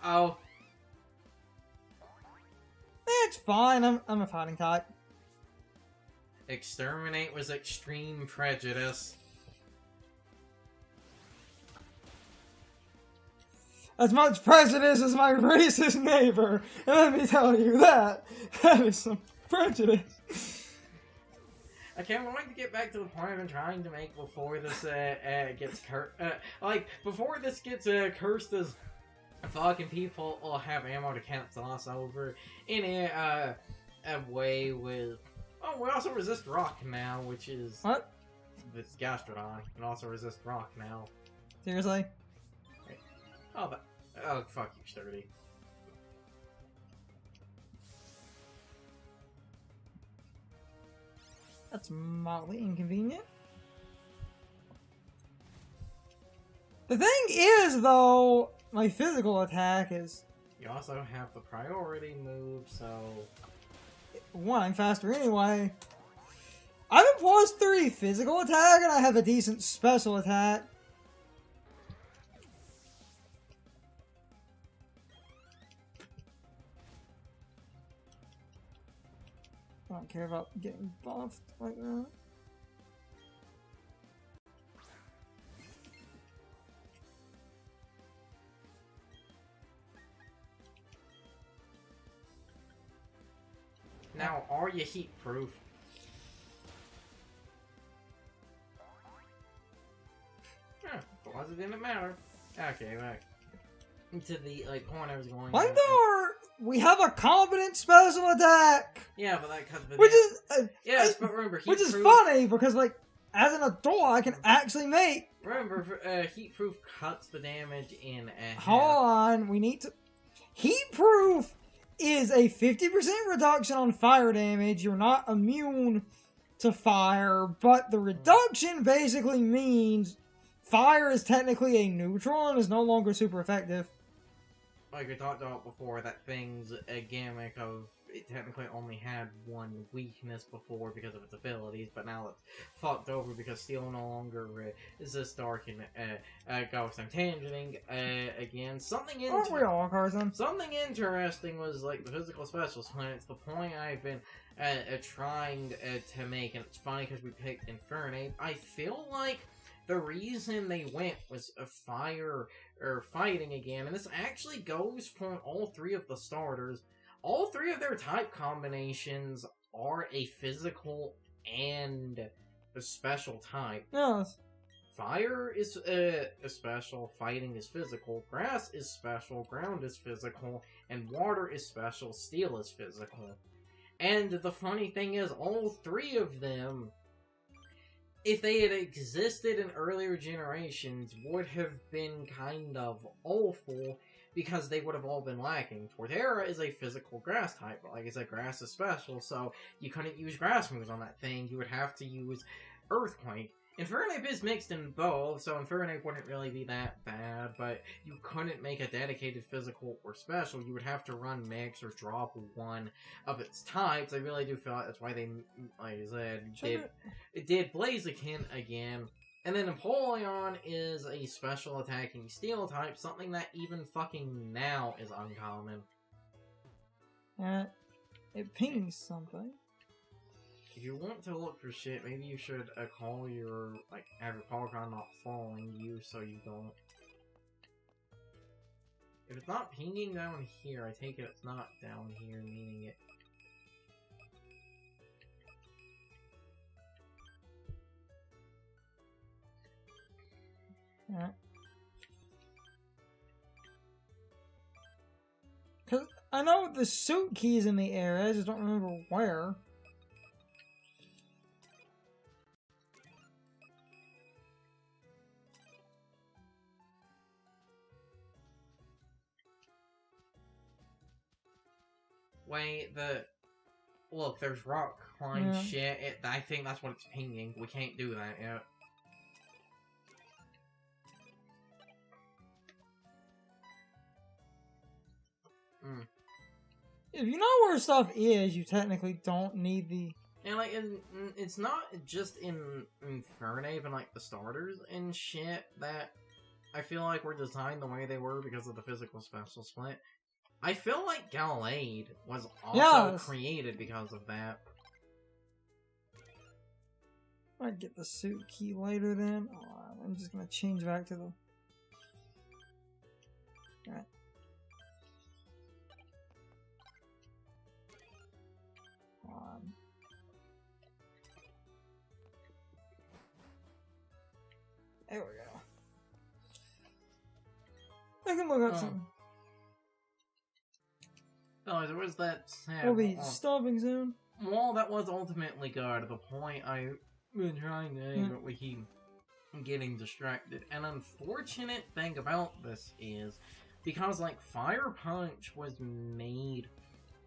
Uh-oh. It's fine, I'm a fighting type. Exterminate was extreme prejudice. As much prejudice as my racist neighbor, and let me tell you that is some prejudice. Okay, I'm going to get back to the point I've been trying to make before this gets cursed. Before this gets cursed as fucking people will have ammo to cancel us over in a way with. Oh, we also resist rock now, which is what? It's Gastrodon. And also resist rock now. Seriously? Oh, but oh, fuck you, Sturdy. That's mildly inconvenient. The thing is, though, my physical attack is... You also have the priority move, so... One, I'm faster anyway. I have a +3 physical attack, and I have a decent special attack. I don't care about getting buffed like that. Now, are you heat proof? It didn't matter. Okay, back to the point I was going. Langdor, we have a competent special attack. Yeah, but that cuts the. Which is yes, but remember, which is funny because like as an adult, I can actually make. Remember, heat proof cuts the damage in half. Hold on, we need to. Heat proof is a 50% reduction on fire damage. You're not immune to fire, but the reduction basically means fire is technically a neutral and is no longer super effective. Like we talked about before, that thing's a gimmick of it technically only had one weakness before because of its abilities, but now it's fucked over because Steel no longer resists dark and Ghost. I'm tangenting again. Aren't we all, Carson? Something interesting was like the physical specials plan. It's the point I've been trying to make, and it's funny because we picked Infernape. I feel like the reason they went was a fire or fighting again, and this actually goes for all three of the starters. All three of their type combinations are a physical and a special type. Yes. Fire is a special, fighting is physical, grass is special, ground is physical, and water is special, steel is physical. And the funny thing is, all three of them, if they had existed in earlier generations, would have been kind of awful because they would have all been lacking. Torterra is a physical grass type, but like I said, grass is special, so you couldn't use grass moves on that thing. You would have to use Earthquake. Infernape is mixed in both, so Infernape wouldn't really be that bad, but you couldn't make a dedicated physical or special. You would have to run mix or drop one of its types. I really do feel like that's why they, like I said, did Blaziken again. And then Empoleon is a special attacking steel type, something that even fucking now is uncommon. It pings something. If you want to look for shit, maybe you should call your, like, have your Pokémon not following you so you don't. If it's not pinging down here, I take it it's not down here, meaning it. Alright. Cause I know the suit key's in the area, I just don't remember where. Wait, look, there's rock climb shit. I think that's what it's pinging. We can't do that yet. If you know where stuff is, you technically don't need the... And, like, it's not just in Infernape and, like, the starters and shit that I feel like were designed the way they were because of the physical special split. I feel like Gallade was also created because of that. I'd get the suit key later then. I'm just gonna change back to the... Alright. There we go. I can look up some. Oh, there was that sad... We'll be stopping soon. Well, that was ultimately good. The point I've been trying to but we keep getting distracted. An unfortunate thing about this is, because, like, Fire Punch was made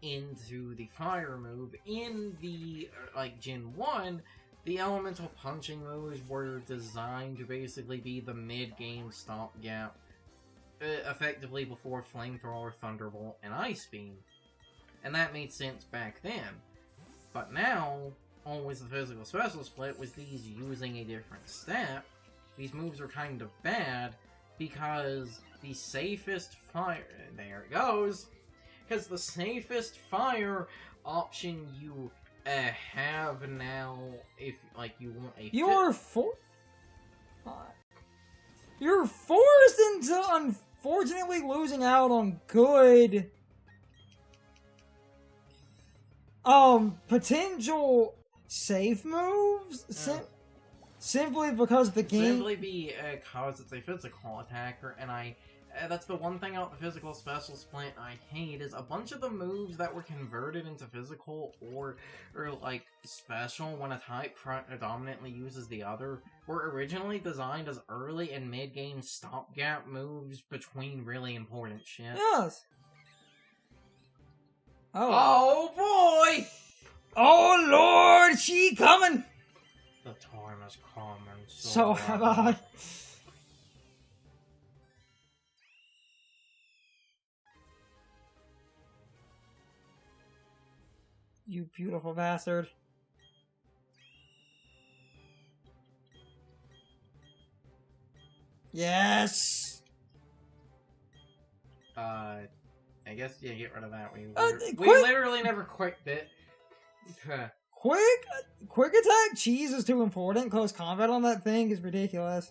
into the fire move, in the, like, Gen 1, the elemental punching moves were designed to basically be the mid-game stopgap, effectively before Flamethrower, Thunderbolt, and Ice Beam. And that made sense back then. But now, always the physical special split, was these using a different stat. These moves are kind of bad, because the safest fire... There it goes! Because the safest fire option you have now, if, like, you want a... You're forced into, unfortunately, losing out on good... potential safe moves? Simply because the game... Simply because it's a physical attacker, and that's the one thing about the physical special split I hate, is a bunch of the moves that were converted into physical or like, special when a type predominantly uses the other, were originally designed as early and mid-game stopgap moves between really important shit. Yes! Oh boy! Oh lord, she coming! The time has come, and so have I. You beautiful bastard. Yes! I guess, yeah, get rid of that. We literally never quicked it. Quick attack cheese is too important. Close combat on that thing is ridiculous.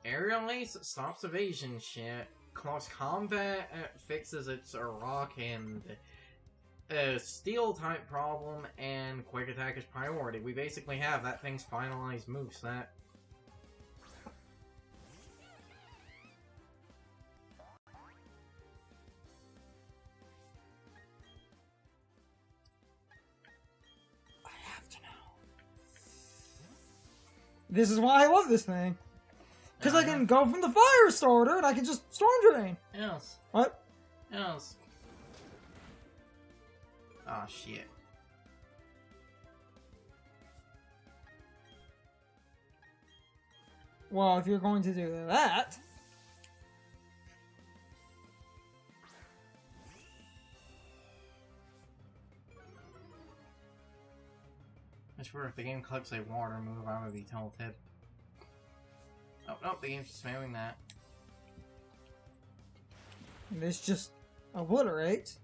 Aerial Ace stops evasion shit. Close combat fixes its rock and steel type problem, and quick attack is priority. We basically have that thing's finalized moveset. This is why I love this thing. Because I can go from the fire starter and I can just storm drain. Yes. What? Yes. Oh shit. Well, if you're going to do that... I swear, if the game clicks a water move, I would be tilted. Oh, no, the game's spamming that. This just obliterates.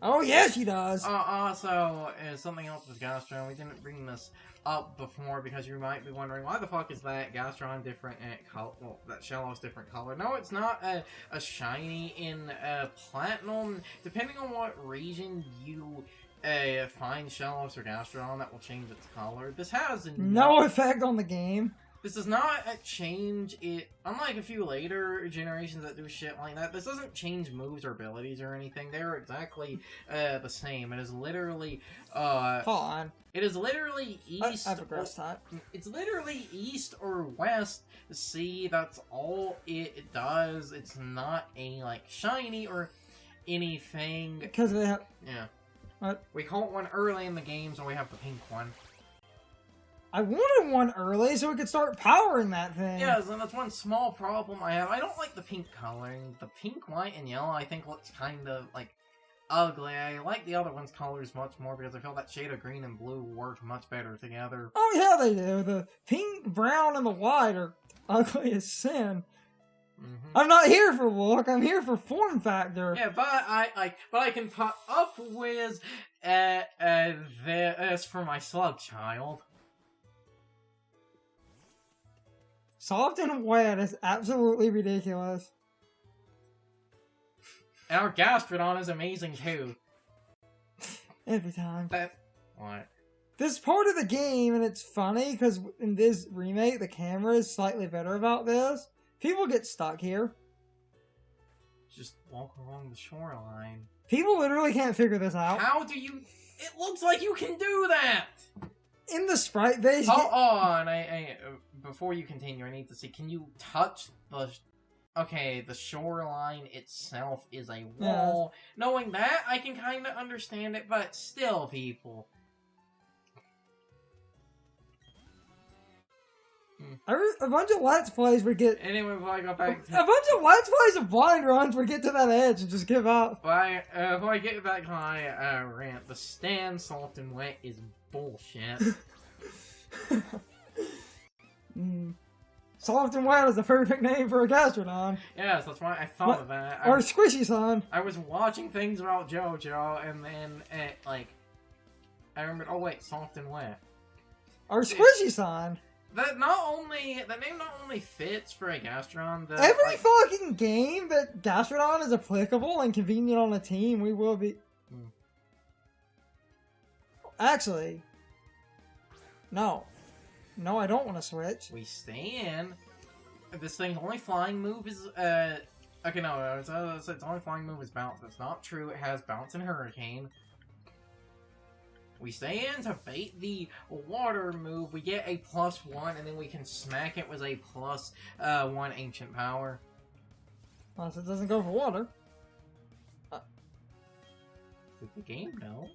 Oh, yes, he does! Also, something else with Gastron. We didn't bring this up before because you might be wondering, why the fuck is that Gastron different color? Well, that Shellow's different color. No, it's not a shiny in Platinum. Depending on what region you find Shellos or Gastrodon, that will change its color. This has no effect on the game. This does not change it. Unlike a few later generations that do shit like that, this doesn't change moves or abilities or anything. They're exactly the same. It is literally hold on. It is literally east. I have a grass type. It's literally east or west. See, that's all it does. It's not a like shiny or anything. Because they have What? We caught one early in the game, so we have the pink one. I wanted one early so we could start powering that thing. Yes, and that's one small problem I have. I don't like the pink coloring. The pink, white, and yellow I think looks kind of, like, ugly. I like the other one's colors much more because I feel that shade of green and blue work much better together. Oh yeah, they do. The pink, brown, and the white are ugly as sin. I'm not here for look. I'm here for form factor. Yeah, but I can put up with this for my slug child. Soft and wet is absolutely ridiculous. And our Gastrodon is amazing too. Every time. What? This part of the game, and it's funny because in this remake, the camera is slightly better about this. People get stuck here. Just walk along the shoreline. People literally can't figure this out. How do you... It looks like you can do that! In the sprite base... And I before you continue, I need to see, can you touch the... Okay, the shoreline itself is a wall. Yeah. Knowing that, I can kind of understand it, but still, people... A bunch of Let's Plays would get... Anyway, before I go back to... A bunch of Let's Plays of blind runs would get to that edge and just give up. Before I get back to my rant, the stand soft and wet is bullshit. Soft and wet is the perfect name for a Gastrodon. Yes, that's why I thought of that. Or Squishy Son. I was watching things about JoJo, and then I remembered, oh wait, soft and wet. Or Squishy Son. That name not only fits for a Gastrodon, every fucking game that Gastrodon is applicable and convenient on a team, we will be... Actually, no. No, I don't want to switch. We stay in. This thing's only flying move is, okay, no, its only flying move is bounce. That's not true. It has bounce and hurricane. We stay in to bait the water move. We get a +1, and then we can smack it with a +1 ancient power. Unless it doesn't go for water. Did the game know?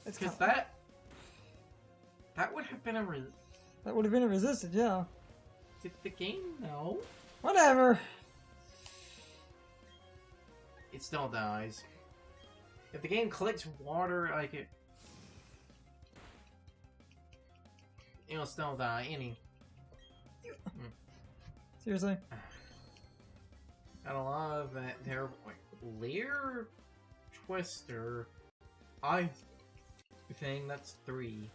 It's because that would have been a that would have been a resisted, yeah. Did the game know? Whatever. It still dies. If the game clicks water, like it'll still die. Seriously? Got a lot of that terrible Leer Twister. I think that's 3.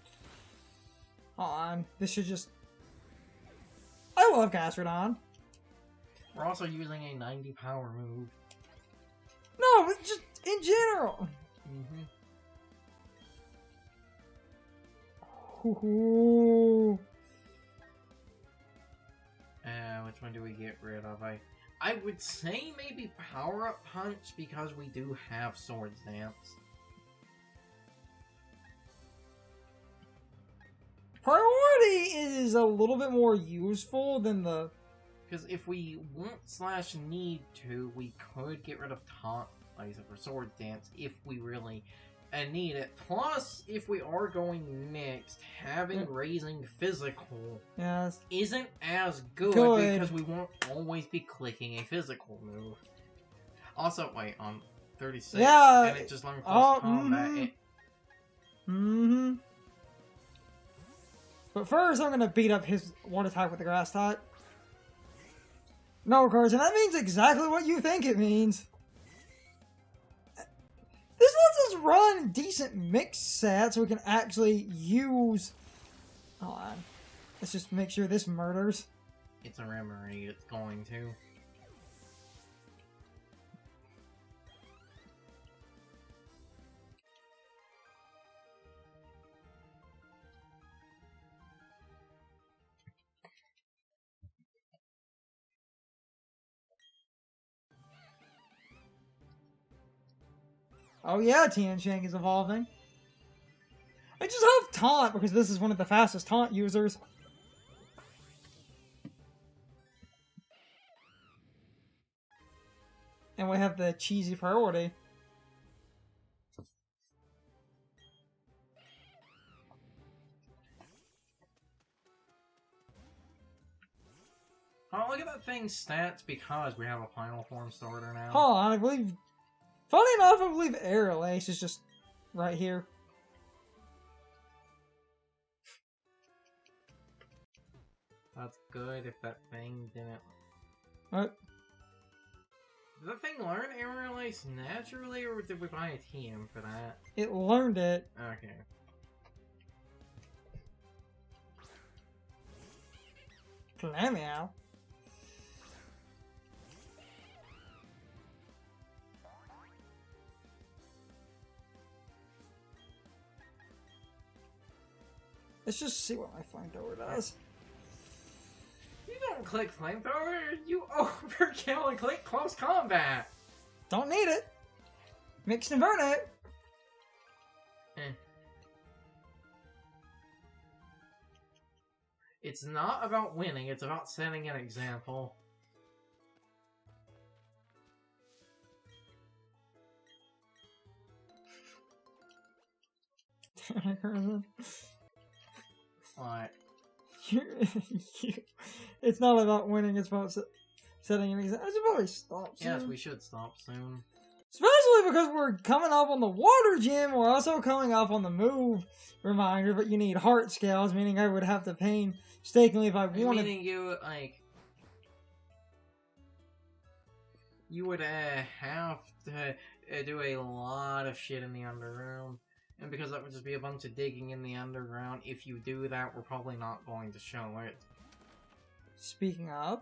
Hold on. This should just... I love Gastrodon. We're also using a 90 power move. No, but just in general. Ooh. Which one do we get rid of? I would say maybe Power Up Punch because we do have Sword Dance. Priority is a little bit more useful than the... Because if we want/need to, we could get rid of Taunt, like I said, for Sword Dance, if we really need it. Plus, if we are going next, having Raising Physical isn't as good because we won't always be clicking a physical move. Also, wait, on 36, and it just learned close combat. But first, I'm going to beat up his one attack with the grass type. No, Carson, that means exactly what you think it means. This lets us run decent mix sets so we can actually use... Hold on. Let's just make sure this murders. It's a memory, it's going to. Oh yeah, Tiansheng is evolving. I just have Taunt because this is one of the fastest Taunt users. And we have the cheesy priority. Oh, look at that thing's stats because we have a final form starter now. Hold on, I believe... Funny enough, I believe Aerial Ace is just right here. That's good if that thing didn't... What? Did that thing learn Aerial Ace naturally, or did we buy a TM for that? It learned it. Okay. Meow. Let's just see what my flamethrower does. You don't click flamethrower, you overkill and click close combat! Don't need it. Mix and burn it. It's not about winning, it's about setting an example. What? It's not about winning, it's about setting an example. I should probably stop soon. Yes, we should stop soon. Especially because we're coming up on the water gym, we're also coming up on the move reminder, but you need heart scales, meaning I would have to painstakingly if I wanted... Meaning you, like... You would have to do a lot of shit in the underground. And because that would just be a bunch of digging in the underground, if you do that, we're probably not going to show it. Speaking of...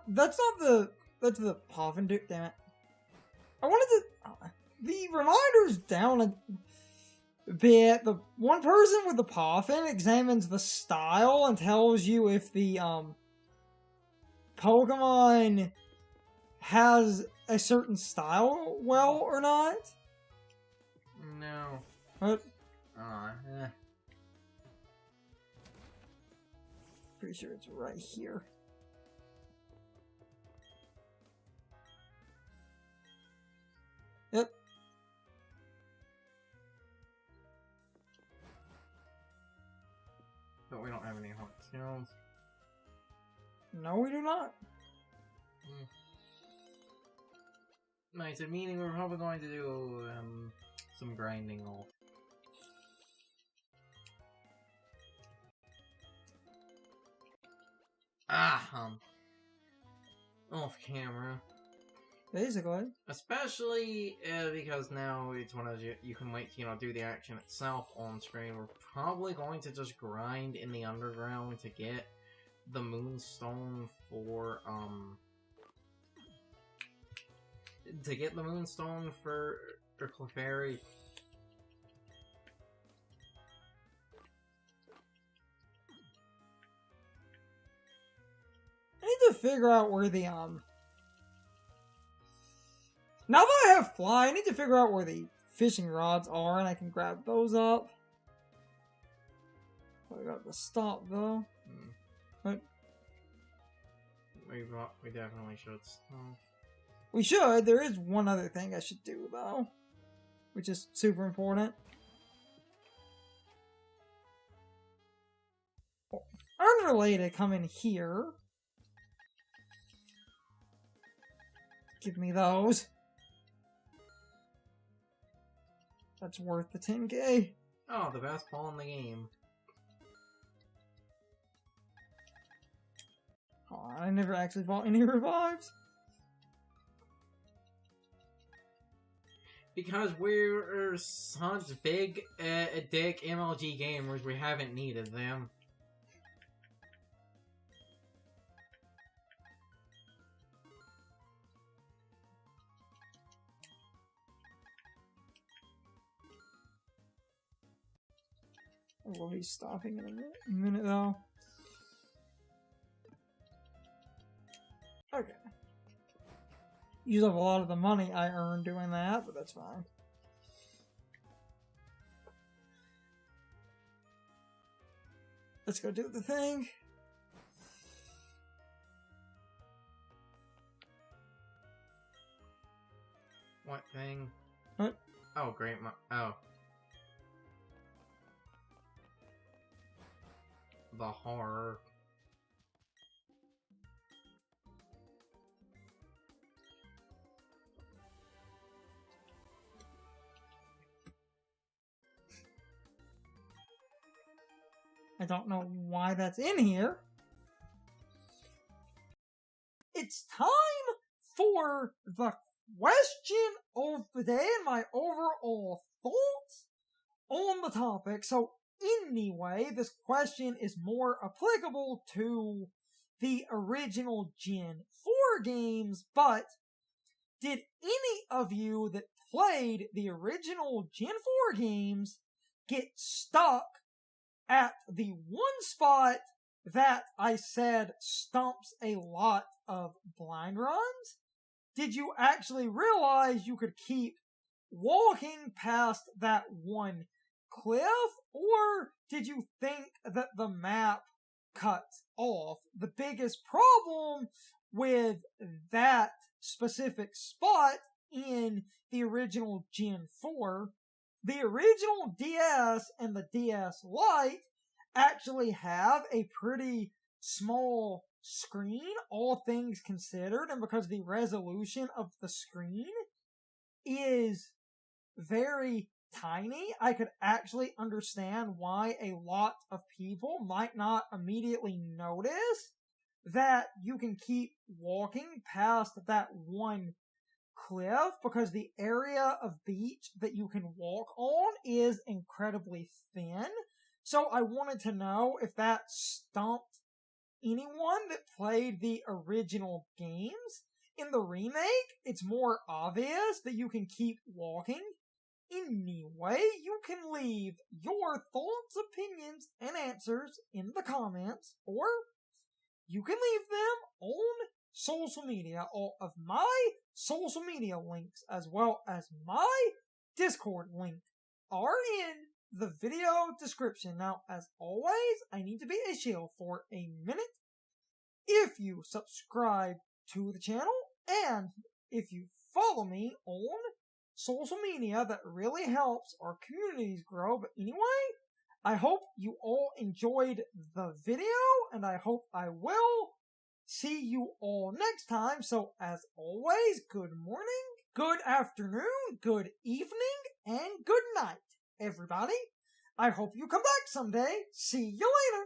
That's the Poffin Duke, damn it. I wanted to, the reminder's down a bit. The one person with the Poffin examines the style and tells you if the, Pokemon has a certain style well or not. No. What? Eh. Pretty sure it's right here. Yep. But we don't have any hot skills. No, we do not. Nice, meaning we're probably going to do some grinding off. Off camera. Basically. Especially because now it's one of those you can wait to, do the action itself on screen. We're probably going to just grind in the underground to get the Moonstone for, Clefairy. I need to figure out where the, now that I have Fly, I need to figure out where the fishing rods are, and I can grab those up. I got the stop, though. What? We definitely should stop. We should. There is one other thing I should do, though. Which is super important. Unrelated, come in here. Give me those. That's worth the 10k. Oh, the best ball in the game. Oh, I never actually bought any revives. Because we're such big, dick MLG gamers, we haven't needed them. We'll be stopping in a minute though. Okay. Use up a lot of the money I earned doing that, but that's fine. Let's go do the thing. What thing? What? Oh, great. Oh. The horror. I don't know why that's in here. It's time for the question of the day and my overall thoughts on the topic. So, anyway, this question is more applicable to the original Gen 4 games, but did any of you that played the original Gen 4 games get stuck at the one spot that I said stumps a lot of blind runs? Did you actually realize you could keep walking past that one cliff, or did you think that the map cuts off? The biggest problem with that specific spot in the original Gen 4, the original DS and the DS Lite actually have a pretty small screen, all things considered, and because the resolution of the screen is very tiny, I could actually understand why a lot of people might not immediately notice that you can keep walking past that one cliff, because the area of beach that you can walk on is incredibly thin. So I wanted to know if that stumped anyone that played the original games. In the remake, it's more obvious that you can keep walking. Anyway, you can leave your thoughts, opinions, and answers in the comments, or you can leave them on social media. All of my social media links, as well as my Discord link, are in the video description. Now, as always, I need to be a shield for a minute. If you subscribe to the channel, and if you follow me on social media, that really helps our communities grow. But anyway, I hope you all enjoyed the video, and I hope I will see you all next time. So, as always, good morning, good afternoon, good evening, and good night, everybody. I hope you come back someday. See you later.